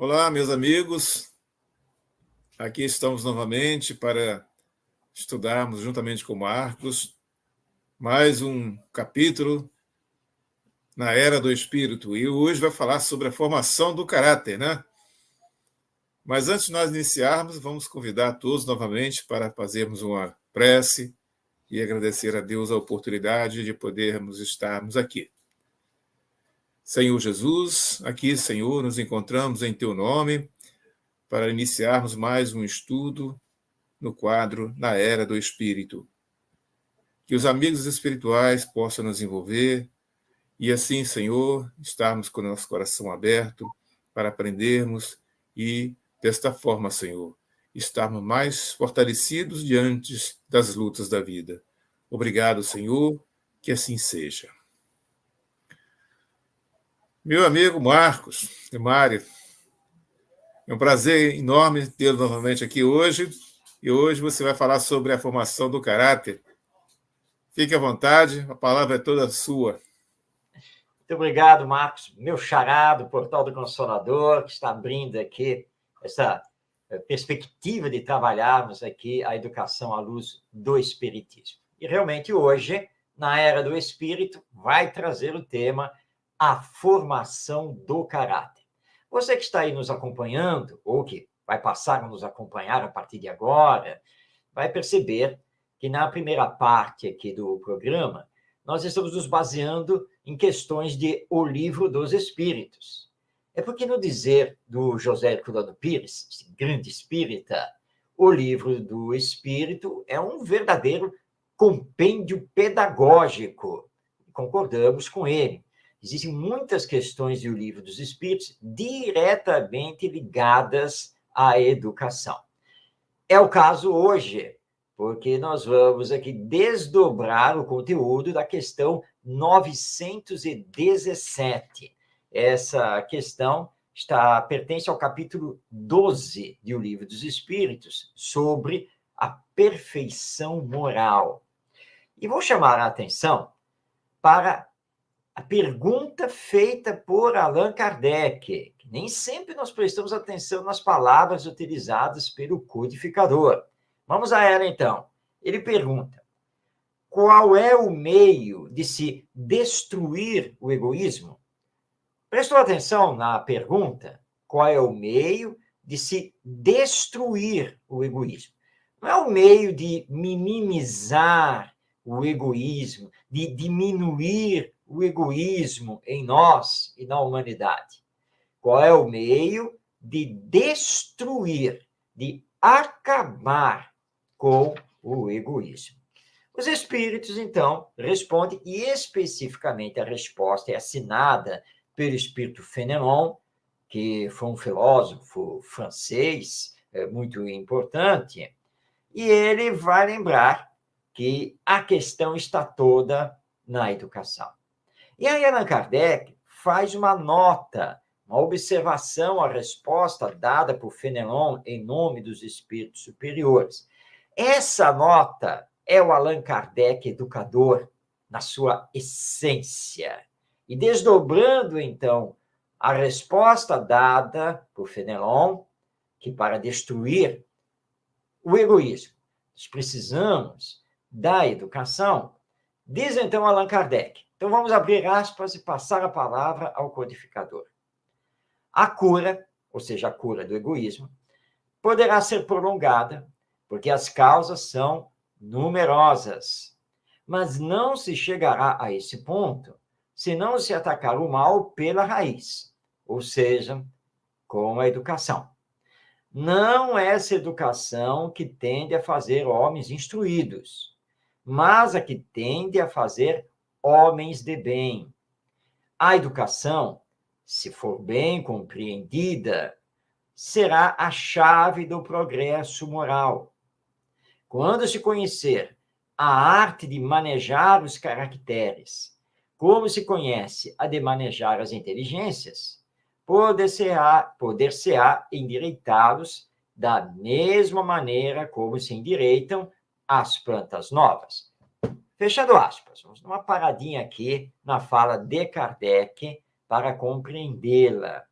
Olá, meus amigos. Aqui estamos novamente para estudarmos, juntamente com Marcos, mais um capítulo na Era do Espírito. E hoje vai falar sobre a formação do caráter, né? Mas antes de nós iniciarmos, vamos convidar todos novamente para fazermos uma prece e agradecer a Deus a oportunidade de podermos estarmos aqui. Senhor Jesus, aqui, Senhor, nos encontramos em Teu nome para iniciarmos mais um estudo no quadro Na Era do Espírito. Que os amigos espirituais possam nos envolver e assim, Senhor, estarmos com o nosso coração aberto para aprendermos e, desta forma, Senhor, estarmos mais fortalecidos diante das lutas da vida. Obrigado, Senhor, que assim seja. Meu amigo Marcos e Mário, é um prazer enorme tê-lo novamente aqui hoje. E hoje você vai falar sobre a formação do caráter. Fique à vontade, a palavra é toda sua. Muito obrigado, Marcos, meu xará do Portal do Consolador, que está abrindo aqui essa perspectiva de trabalharmos aqui a educação à luz do Espiritismo. E realmente hoje, na Era do Espírito, vai trazer o tema a formação do caráter. Você que está aí nos acompanhando, ou que vai passar a nos acompanhar a partir de agora, vai perceber que na primeira parte aqui do programa, nós estamos nos baseando em questões de O Livro dos Espíritos. É porque no dizer do José Herculano Pires, esse grande espírita, o Livro do Espírito é um verdadeiro compêndio pedagógico. Concordamos com ele. Existem muitas questões do Livro dos Espíritos diretamente ligadas à educação. É o caso hoje, porque nós vamos aqui desdobrar o conteúdo da questão 917. Essa questão pertence ao capítulo 12 do Livro dos Espíritos, sobre a perfeição moral. E vou chamar a atenção para a pergunta feita por Allan Kardec, que nem sempre nós prestamos atenção nas palavras utilizadas pelo codificador. Vamos a ela, então. Ele pergunta: qual é o meio de se destruir o egoísmo? Prestou atenção na pergunta? Qual é o meio de se destruir o egoísmo? Não é o meio de minimizar o egoísmo, de diminuir o egoísmo em nós e na humanidade. Qual é o meio de destruir, de acabar com o egoísmo? Os espíritos, então, respondem, e especificamente a resposta é assinada pelo espírito Fénelon, que foi um filósofo francês muito importante, e ele vai lembrar que a questão está toda na educação. E aí Allan Kardec faz uma nota, uma observação à resposta dada por Fénelon em nome dos espíritos superiores. Essa nota é o Allan Kardec educador na sua essência. E desdobrando, então, a resposta dada por Fénelon, que para destruir o egoísmo nós precisamos da educação, diz então Allan Kardec. Então vamos abrir aspas e passar a palavra ao codificador. A cura, ou seja, a cura do egoísmo, poderá ser prolongada, porque as causas são numerosas, mas não se chegará a esse ponto se não se atacar o mal pela raiz, ou seja, com a educação. Não é essa educação que tende a fazer homens instruídos, mas a que tende a fazer homens de bem. A educação, se for bem compreendida, será a chave do progresso moral. Quando se conhecer a arte de manejar os caracteres, como se conhece a de manejar as inteligências, poder-se-á endireitá-los da mesma maneira como se endireitam as plantas novas. Fechando aspas, vamos dar uma paradinha aqui na fala de Kardec para compreendê-la.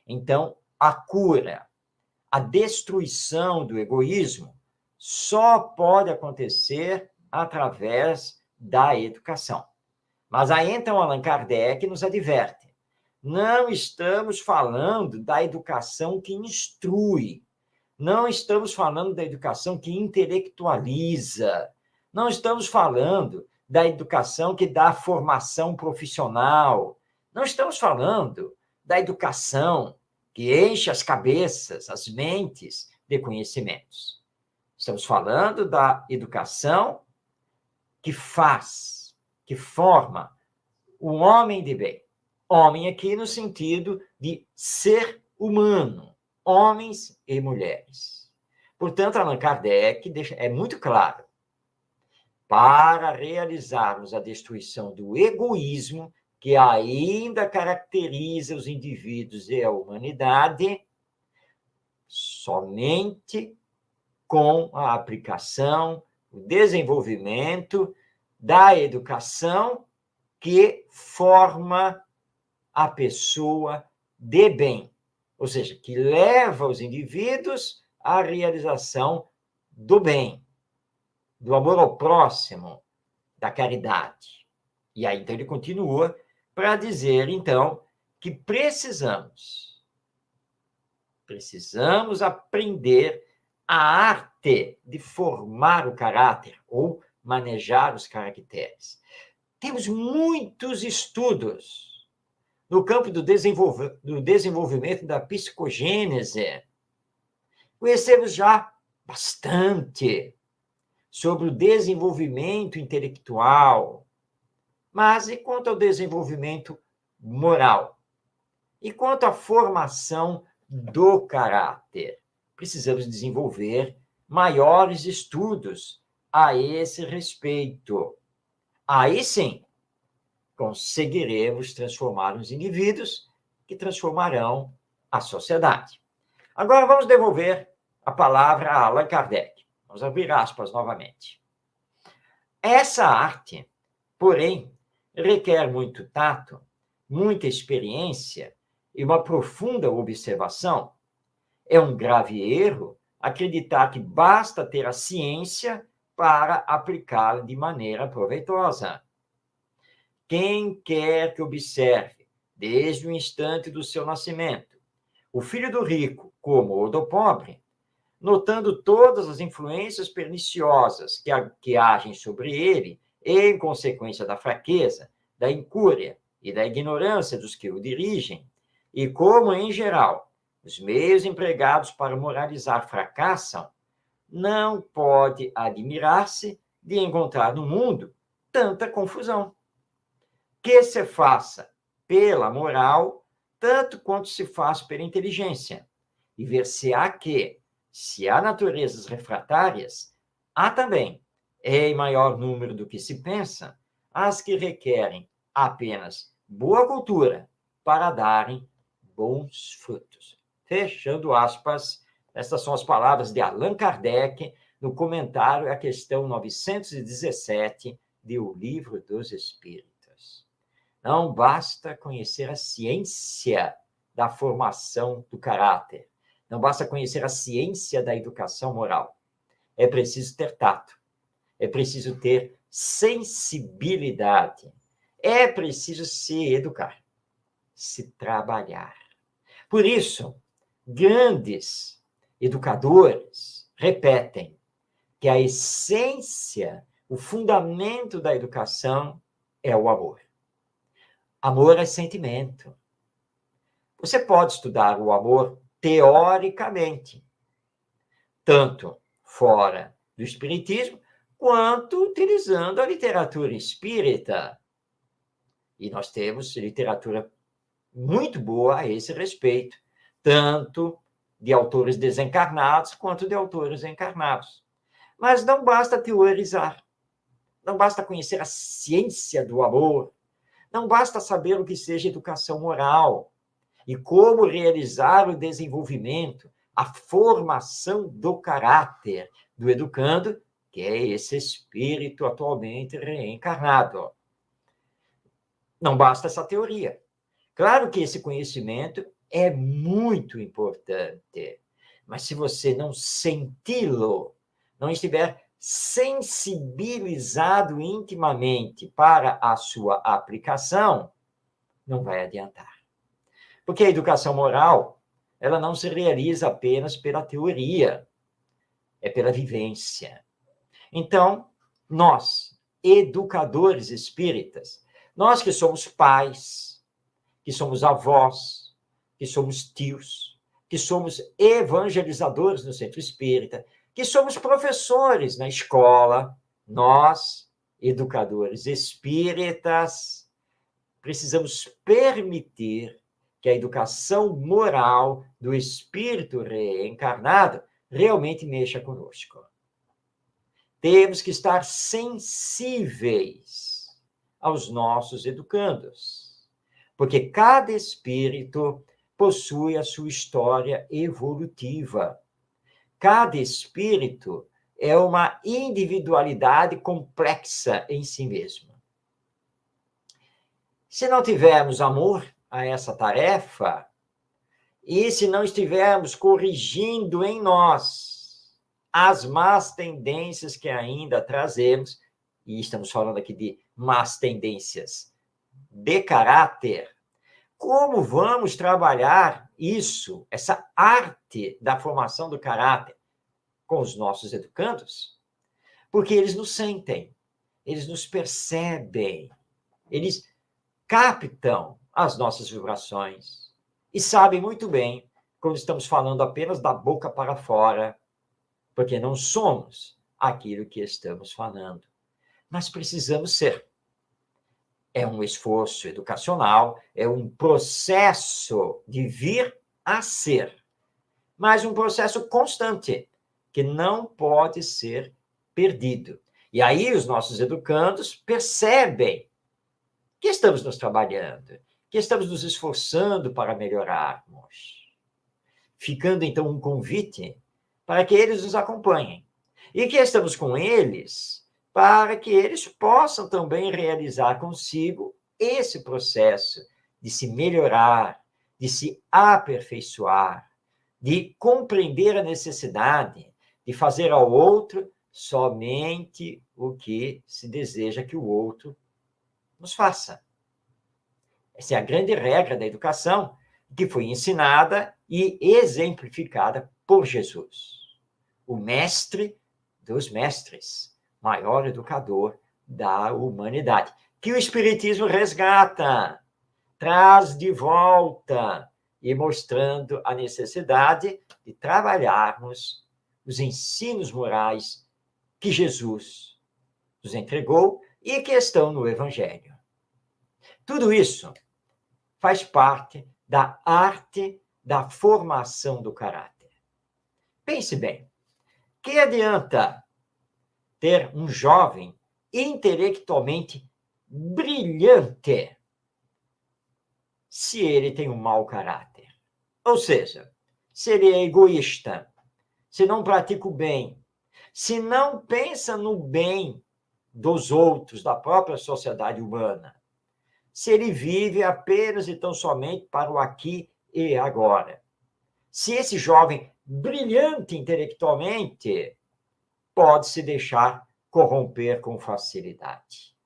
Então, a cura, a destruição do egoísmo só pode acontecer através da educação. Mas aí, então, Allan Kardec nos adverte. Não estamos falando da educação que instrui, não estamos falando da educação que intelectualiza, não estamos falando da educação que dá formação profissional, não estamos falando da educação que enche as cabeças, as mentes de conhecimentos. Estamos falando da educação que faz, que forma o homem de bem. Homem aqui no sentido de ser humano, homens e mulheres. Portanto, Allan Kardec é muito claro. Para realizarmos a destruição do egoísmo, que ainda caracteriza os indivíduos e a humanidade, somente com a aplicação, o desenvolvimento da educação que forma a pessoa de bem, ou seja, que leva os indivíduos à realização do bem, do amor ao próximo, da caridade. E aí, então, ele continua para dizer, então, que precisamos aprender a arte de formar o caráter ou manejar os caracteres. Temos muitos estudos no campo do desenvolvimento da psicogênese. Conhecemos já bastante sobre o desenvolvimento intelectual, mas e quanto ao desenvolvimento moral? E quanto à formação do caráter? Precisamos desenvolver maiores estudos a esse respeito. Aí sim, conseguiremos transformar os indivíduos que transformarão a sociedade. Agora vamos devolver a palavra a Allan Kardec. Vamos abrir aspas novamente. Essa arte, porém, requer muito tato, muita experiência e uma profunda observação. É um grave erro acreditar que basta ter a ciência para aplicá-la de maneira proveitosa. Quem quer que observe, desde o instante do seu nascimento, o filho do rico como o do pobre, notando todas as influências perniciosas que agem sobre ele, em consequência da fraqueza, da incúria e da ignorância dos que o dirigem, e como, em geral, os meios empregados para moralizar fracassam, não pode admirar-se de encontrar no mundo tanta confusão. Que se faça pela moral, tanto quanto se faz pela inteligência, e ver-se-á que, se há naturezas refratárias, há também, em maior número do que se pensa, as que requerem apenas boa cultura para darem bons frutos. Fechando aspas, estas são as palavras de Allan Kardec no comentário à questão 917 de O Livro dos Espíritos. Não basta conhecer a ciência da formação do caráter, não basta conhecer a ciência da educação moral. É preciso ter tato, é preciso ter sensibilidade, é preciso se educar, se trabalhar. Por isso, grandes educadores repetem que a essência, o fundamento da educação é o amor. Amor é sentimento. Você pode estudar o amor teoricamente, tanto fora do espiritismo, quanto utilizando a literatura espírita. E nós temos literatura muito boa a esse respeito, tanto de autores desencarnados quanto de autores encarnados. Mas não basta teorizar, não basta conhecer a ciência do amor, não basta saber o que seja educação moral e como realizar o desenvolvimento, a formação do caráter do educando, que é esse espírito atualmente reencarnado. Não basta essa teoria. Claro que esse conhecimento é muito importante. Mas se você não senti-lo, não estiver sensibilizado intimamente para a sua aplicação, não vai adiantar. Porque a educação moral, ela não se realiza apenas pela teoria, é pela vivência. Então, nós, educadores espíritas, nós que somos pais, que somos avós, que somos tios, que somos evangelizadores no centro espírita, que somos professores na escola, nós, educadores espíritas, precisamos permitir que a educação moral do espírito reencarnado realmente mexa conosco. Temos que estar sensíveis aos nossos educandos, porque cada espírito possui a sua história evolutiva. Cada espírito é uma individualidade complexa em si mesmo. Se não tivermos amor a essa tarefa, e se não estivermos corrigindo em nós as más tendências que ainda trazemos, e estamos falando aqui de más tendências de caráter, como vamos trabalhar isso, essa arte da formação do caráter com os nossos educandos? Porque eles nos sentem, eles nos percebem, eles captam as nossas vibrações e sabem muito bem quando estamos falando apenas da boca para fora, porque não somos aquilo que estamos falando. Mas precisamos ser. É um esforço educacional, é um processo de vir a ser, mas um processo constante, que não pode ser perdido. E aí os nossos educandos percebem que estamos nos trabalhando, que estamos nos esforçando para melhorarmos. Ficando, então, um convite para que eles nos acompanhem. E que estamos com eles para que eles possam também realizar consigo esse processo de se melhorar, de se aperfeiçoar, de compreender a necessidade de fazer ao outro somente o que se deseja que o outro nos faça. Essa é a grande regra da educação que foi ensinada e exemplificada por Jesus, o mestre dos mestres, maior educador da humanidade, que o Espiritismo resgata, traz de volta e mostrando a necessidade de trabalharmos os ensinos morais que Jesus nos entregou e que estão no Evangelho. Tudo isso faz parte da arte da formação do caráter. Pense bem, que adianta ter um jovem intelectualmente brilhante se ele tem um mau caráter? Ou seja, se ele é egoísta, se não pratica o bem, se não pensa no bem dos outros, da própria sociedade humana, se ele vive apenas e tão somente para o aqui e agora. Se esse jovem brilhante intelectualmente pode se deixar corromper com facilidade.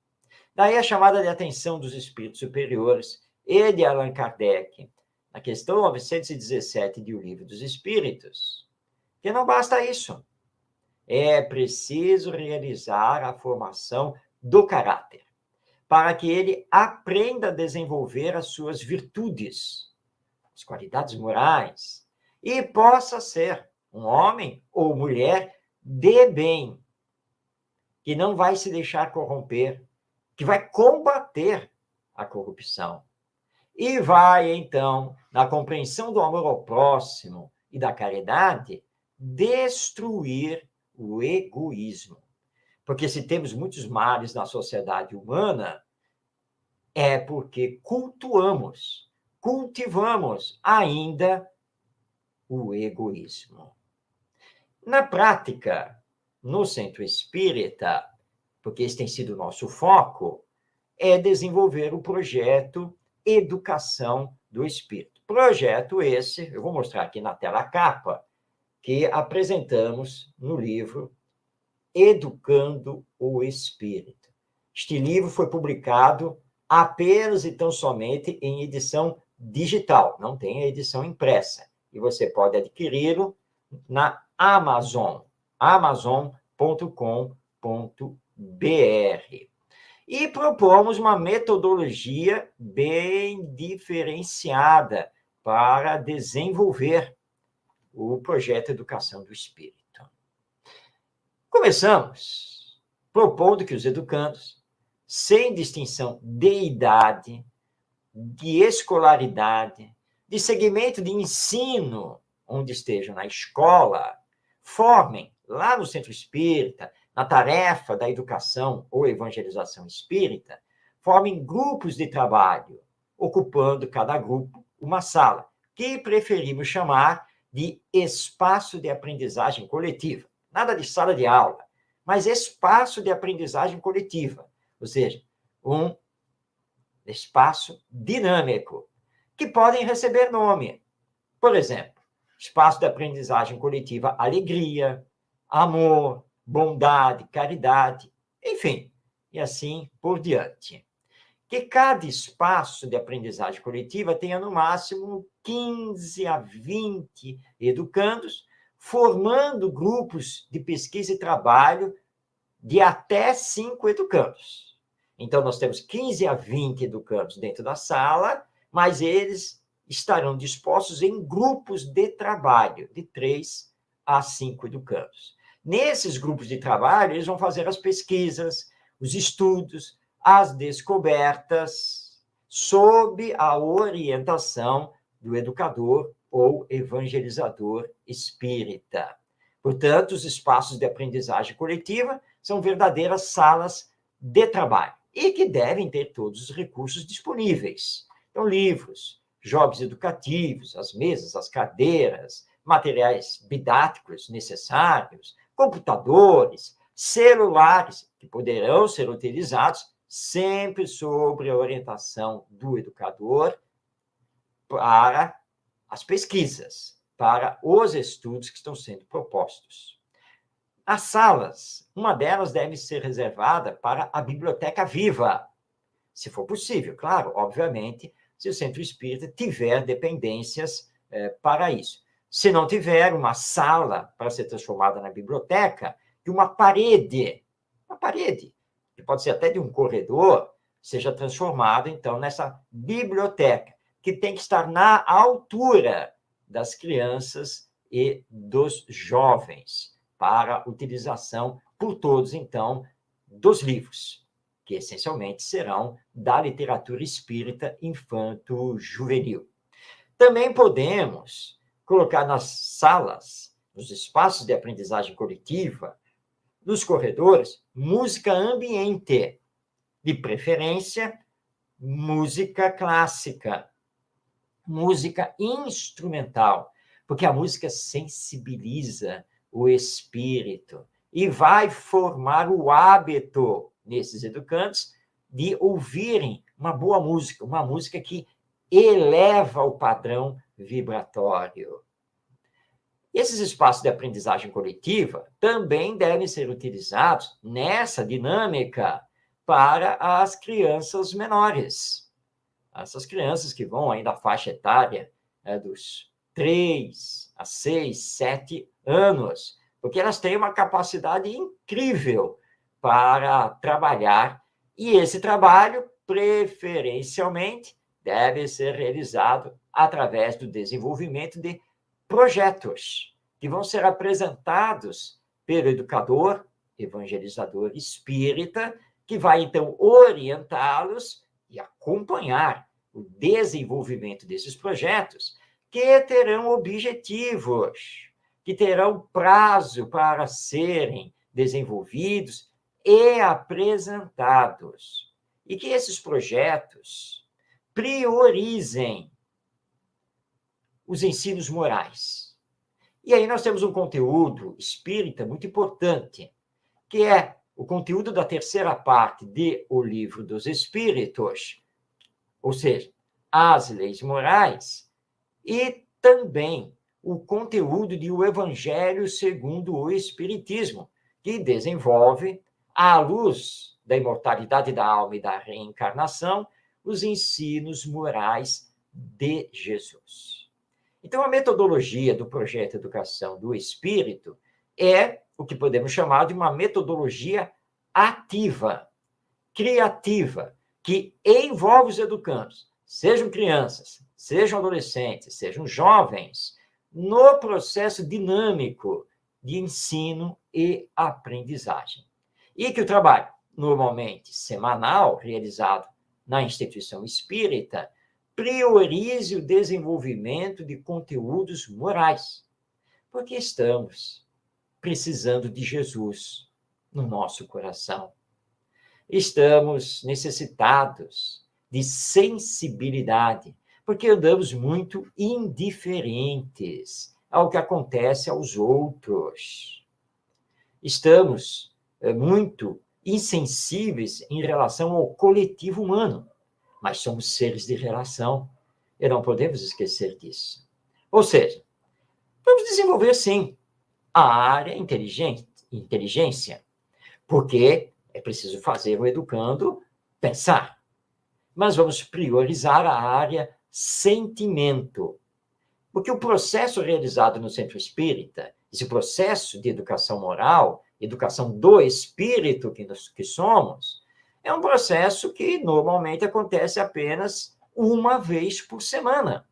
Daí a chamada de atenção dos espíritos superiores e de Allan Kardec, na questão 917 de O Livro dos Espíritos, que não basta isso. É preciso realizar a formação do caráter, para que ele aprenda a desenvolver as suas virtudes, as qualidades morais, e possa ser um homem ou mulher de bem, que não vai se deixar corromper, que vai combater a corrupção. E vai, então, na compreensão do amor ao próximo e da caridade, destruir o egoísmo. Porque se temos muitos males na sociedade humana, é porque cultivamos ainda o egoísmo. Na prática, no centro espírita, porque esse tem sido o nosso foco, é desenvolver o projeto Educação do Espírito. Projeto esse, eu vou mostrar aqui na tela a capa, que apresentamos no livro Educando o Espírito. Este livro foi publicado apenas e tão somente em edição digital, não tem a edição impressa. E você pode adquiri-lo na Amazon, amazon.com.br. E propomos uma metodologia bem diferenciada para desenvolver o projeto Educação do Espírito. Começamos propondo que os educandos, sem distinção de idade, de escolaridade, de segmento de ensino, onde estejam na escola, formem lá no Centro Espírita, na tarefa da educação ou evangelização espírita, formem grupos de trabalho, ocupando cada grupo uma sala, que preferimos chamar de espaço de aprendizagem coletiva. Nada de sala de aula, mas espaço de aprendizagem coletiva, ou seja, um espaço dinâmico, que podem receber nome. Por exemplo, espaço de aprendizagem coletiva alegria, amor, bondade, caridade, enfim, e assim por diante. Que cada espaço de aprendizagem coletiva tenha no máximo 15 a 20 educandos, formando grupos de pesquisa e trabalho de até 5 educandos. Então, nós temos 15 a 20 educandos dentro da sala, mas eles estarão dispostos em grupos de trabalho, de 3 a 5 educandos. Nesses grupos de trabalho, eles vão fazer as pesquisas, os estudos, as descobertas, sob a orientação do educador ou evangelizador espírita. Portanto, os espaços de aprendizagem coletiva são verdadeiras salas de trabalho e que devem ter todos os recursos disponíveis. Então, livros, jogos educativos, as mesas, as cadeiras, materiais didáticos necessários, computadores, celulares, que poderão ser utilizados sempre sob a orientação do educador para as pesquisas, para os estudos que estão sendo propostos. As salas, uma delas deve ser reservada para a biblioteca viva, se for possível, claro, obviamente, se o centro espírita tiver dependências para isso. Se não tiver uma sala para ser transformada na biblioteca, que uma parede, que pode ser até de um corredor, seja transformada, então, nessa biblioteca, que tem que estar na altura das crianças e dos jovens, para utilização por todos, então, dos livros, que essencialmente serão da literatura espírita infanto-juvenil. Também podemos colocar nas salas, nos espaços de aprendizagem coletiva, nos corredores, música ambiente, de preferência, música clássica, música instrumental, porque a música sensibiliza o espírito e vai formar o hábito nesses educandos de ouvirem uma boa música, uma música que eleva o padrão vibratório. Esses espaços de aprendizagem coletiva também devem ser utilizados nessa dinâmica para as crianças menores. Essas crianças que vão aí da faixa etária dos 3 a 6, 7 anos, porque elas têm uma capacidade incrível para trabalhar, e esse trabalho, preferencialmente, deve ser realizado através do desenvolvimento de projetos que vão ser apresentados pelo educador, evangelizador espírita, que vai, então, orientá-los e acompanhar o desenvolvimento desses projetos, que terão objetivos, que terão prazo para serem desenvolvidos e apresentados. E que esses projetos priorizem os ensinos morais. E aí nós temos um conteúdo espírita muito importante, que é o conteúdo da terceira parte de O Livro dos Espíritos, ou seja, as leis morais, e também o conteúdo de O Evangelho segundo o Espiritismo, que desenvolve, à luz da imortalidade da alma e da reencarnação, os ensinos morais de Jesus. Então, a metodologia do projeto Educação do Espírito é o que podemos chamar de uma metodologia ativa, criativa, que envolve os educandos, sejam crianças, sejam adolescentes, sejam jovens, no processo dinâmico de ensino e aprendizagem. E que o trabalho, normalmente semanal, realizado na instituição espírita, priorize o desenvolvimento de conteúdos morais, porque estamos precisando de Jesus no nosso coração. Estamos necessitados de sensibilidade, porque andamos muito indiferentes ao que acontece aos outros. Estamos muito insensíveis em relação ao coletivo humano, mas somos seres de relação e não podemos esquecer disso. Ou seja, vamos desenvolver, sim, a área inteligência, porque é preciso fazer o educando pensar. Mas vamos priorizar a área sentimento, porque o processo realizado no Centro Espírita, esse processo de educação moral, educação do espírito que somos, é um processo que normalmente acontece apenas uma vez por semana.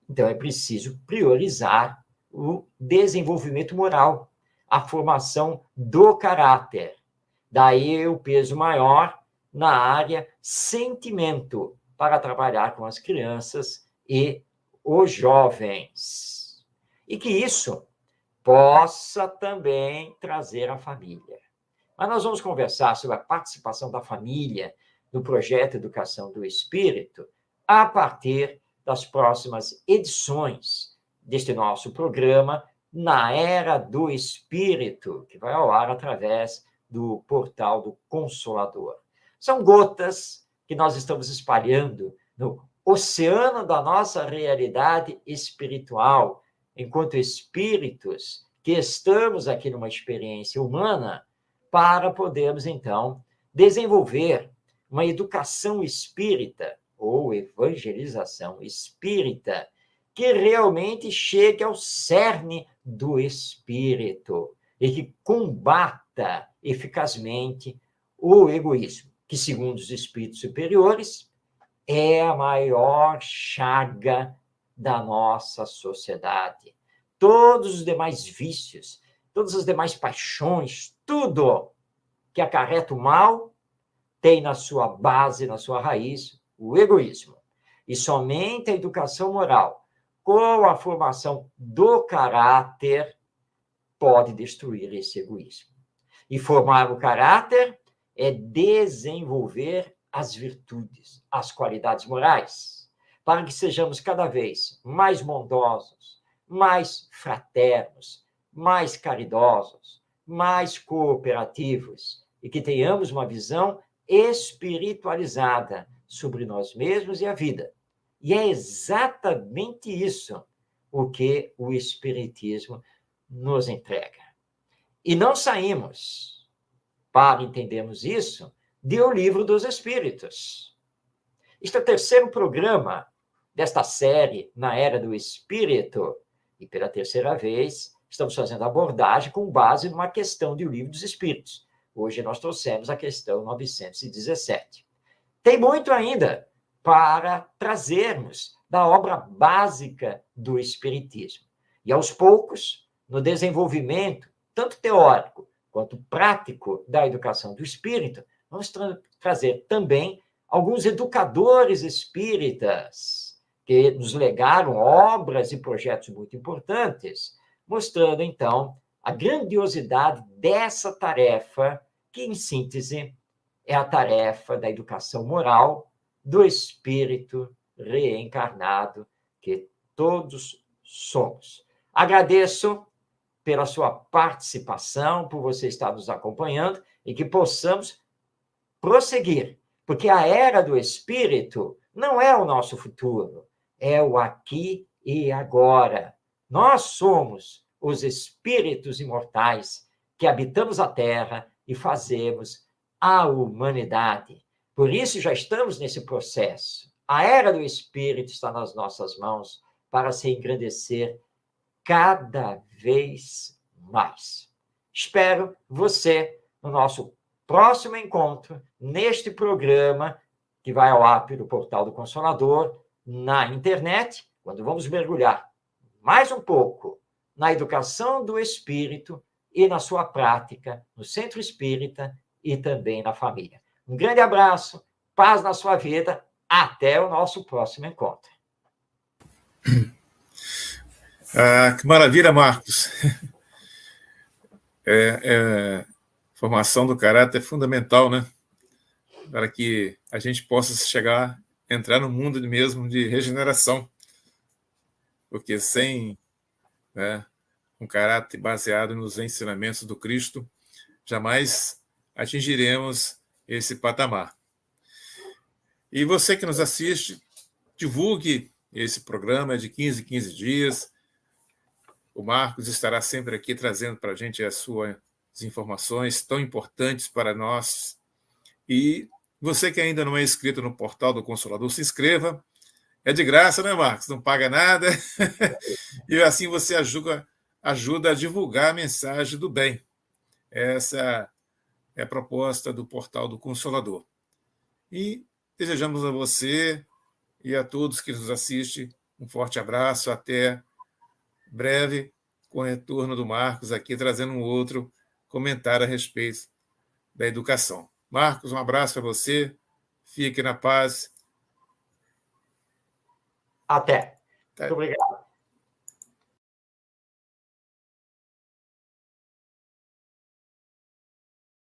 Então, é preciso priorizar o desenvolvimento moral, a formação do caráter. Daí o peso maior na área sentimento, para trabalhar com as crianças e os jovens. E que isso possa também trazer a família. Mas nós vamos conversar sobre a participação da família no projeto Educação do Espírito a partir das próximas edições deste nosso programa na Era do Espírito, que vai ao ar através do portal do Consolador. São gotas que nós estamos espalhando no oceano da nossa realidade espiritual, enquanto espíritos que estamos aqui numa experiência humana, para podermos, então, desenvolver uma educação espírita ou evangelização espírita que realmente chegue ao cerne do espírito e que combata eficazmente o egoísmo, que, segundo os espíritos superiores, é a maior chaga da nossa sociedade. Todos os demais vícios, todas as demais paixões, tudo que acarreta o mal, tem na sua base, na sua raiz, o egoísmo. E somente a educação moral, com a formação do caráter, pode destruir esse egoísmo. E formar o caráter é desenvolver as virtudes, as qualidades morais, para que sejamos cada vez mais bondosos, mais fraternos, mais caridosos, mais cooperativos, e que tenhamos uma visão espiritualizada sobre nós mesmos e a vida. E é exatamente isso o que o Espiritismo nos entrega. E não saímos, para entendermos isso, de O Livro dos Espíritos. Este é o terceiro programa desta série na Era do Espírito, e pela terceira vez estamos fazendo abordagem com base numa questão de O Livro dos Espíritos. Hoje nós trouxemos a questão 917. Tem muito ainda para trazermos da obra básica do Espiritismo. E, aos poucos, no desenvolvimento, tanto teórico quanto prático da educação do espírito, vamos trazer também alguns educadores espíritas que nos legaram obras e projetos muito importantes, mostrando, então, a grandiosidade dessa tarefa, que, em síntese, é a tarefa da educação moral do espírito reencarnado que todos somos. Agradeço pela sua participação, por você estar nos acompanhando e que possamos prosseguir, porque a Era do Espírito não é o nosso futuro, é o aqui e agora. Nós somos os espíritos imortais que habitamos a Terra e fazemos a humanidade. Por isso, já estamos nesse processo. A era do Espírito está nas nossas mãos para se engrandecer cada vez mais. Espero você no nosso próximo encontro, neste programa que vai ao ar pelo Portal do Consolador, na internet, quando vamos mergulhar mais um pouco na educação do espírito e na sua prática no centro espírita e também na família. Um grande abraço, paz na sua vida, até o nosso próximo encontro. Que maravilha, Marcos. Formação do caráter é fundamental, né? Para que a gente possa entrar no mundo mesmo de regeneração. Porque sem, né, um caráter baseado nos ensinamentos do Cristo, jamais atingiremos esse patamar. E você que nos assiste, divulgue esse programa de 15 em 15 dias. O Marcos estará sempre aqui trazendo para a gente as suas informações tão importantes para nós. E você que ainda não é inscrito no Portal do Consolador, se inscreva. É de graça, né, Marcos? Não paga nada. E assim você ajuda a divulgar a mensagem do bem. Essa é a proposta do Portal do Consolador. E desejamos a você e a todos que nos assistem um forte abraço. Até breve, com o retorno do Marcos aqui, trazendo um outro comentário a respeito da educação. Marcos, um abraço para você. Fique na paz. Até. Muito obrigado.